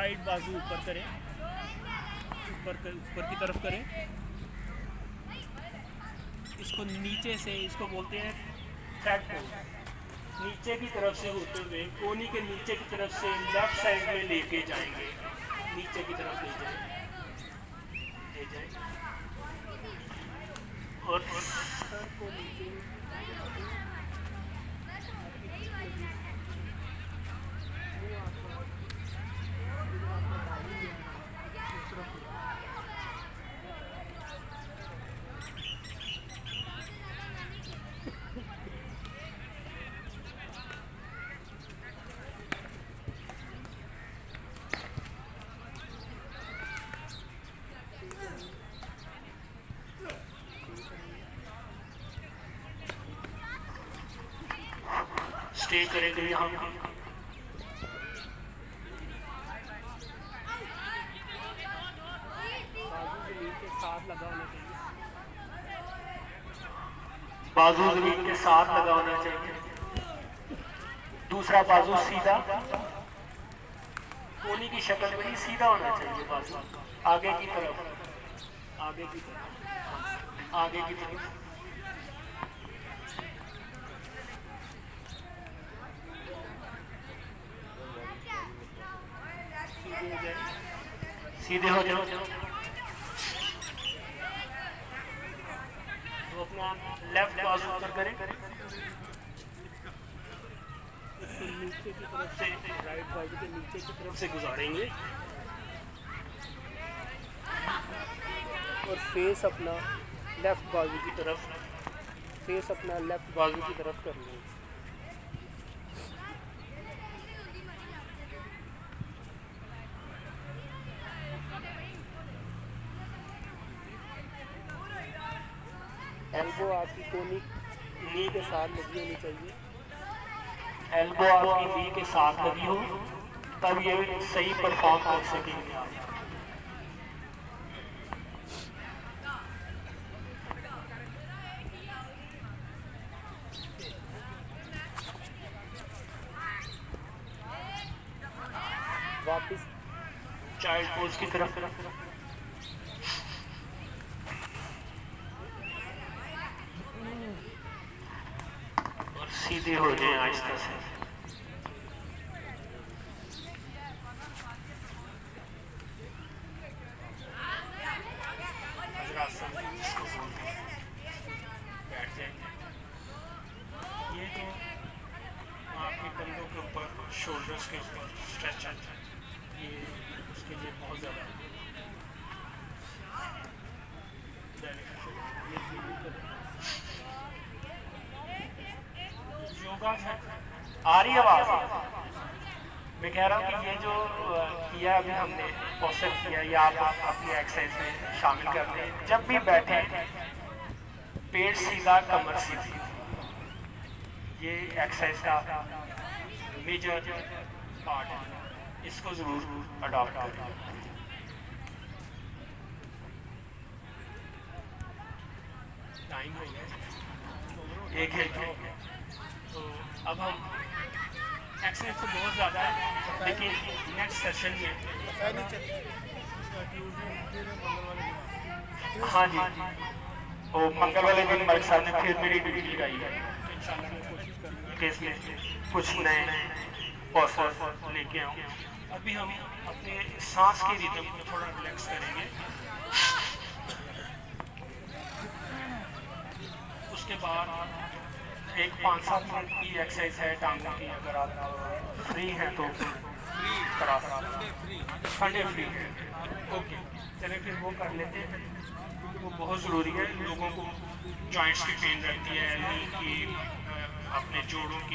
Right बाजू ऊपर करें, ऊपर की तरफ करें। इसको नीचे से, इसको बोलते हैं थ्रेड पोज। नीचे की तरफ से होते हुए कोनी के नीचे की तरफ से लेफ्ट साइड में लेके जाएंगे, नीचे की तरफ ले जाए और सर को नीचे स्टे करेंगे यहाँ। बाजू जमीन के साथ लगा होना चाहिए। दूसरा बाजू सीधा, कोनी की शक्ल में ही सीधा होना चाहिए। बाजू आगे की तरफ, आगे की तरफ, आगे की तरफ। सीधे हो जाओ। तो अपना लेफ्ट बाजू ऊपर करें, नीचे की तरफ से, राइट बाजू के नीचे की तरफ से गुजारेंगे और फेस अपना लेफ्ट बाजू की तरफ, फेस अपना लेफ्ट बाजू की तरफ कर लेंगे। एल्बो आपकी कोनी नी के साथ लगी होनी चाहिए। एल्बो आपकी नी के साथ लगी हो तब ये सही परफॉर्म कर सकेंगे आप। वापस चाइल्ड पोज की तरफ और सीधे हो जाए आहिस्ता से। बैठ जाएंगे। ये तो आपके कंधों के ऊपर, शोल्डर्स के ऊपर स्ट्रेच आता है, ये उसके लिए बहुत ज़्यादा योगा है। आ रही है आवाज़? मैं कह रहा हूँ कि ये जो किया अभी हमने पोस्चर किया, या आप अपनी एक्सरसाइज में शामिल कर लें। जब भी बैठे पेट सीधा, कमर सीधी, ये एक्सरसाइज का मेजर पार्ट है, इसको ज़रूर अडॉप्ट करें। टाइम हो गया, 1 घंटे। तो अब हम एक्सरसाइज तो बहुत ज़्यादा है, लेकिन नेक्स्ट सेशन में हाँ जी, वो मंगल वाले दिन मलिक साहब ने फिर मेरी ड्यूटी लगाई है। तो इंशाल्लाह मैं कोशिश करूँगा कि इसमें कुछ नए पोस्चर लेके आऊँ। अभी हम अपने सांस की रिदम को थोड़ा रिलैक्स करेंगे। उसके बाद एक 5-7 मिनट की एक्सरसाइज है टांगों की, अगर आप फ्री हैं तो करा सकते हैं। संडे फ्री है, ओके, चलिए फिर वो कर लेते हैं, क्योंकि वो बहुत ज़रूरी है। लोगों को जॉइंट्स की पेन रहती है, नी की, अपने जोड़ों की।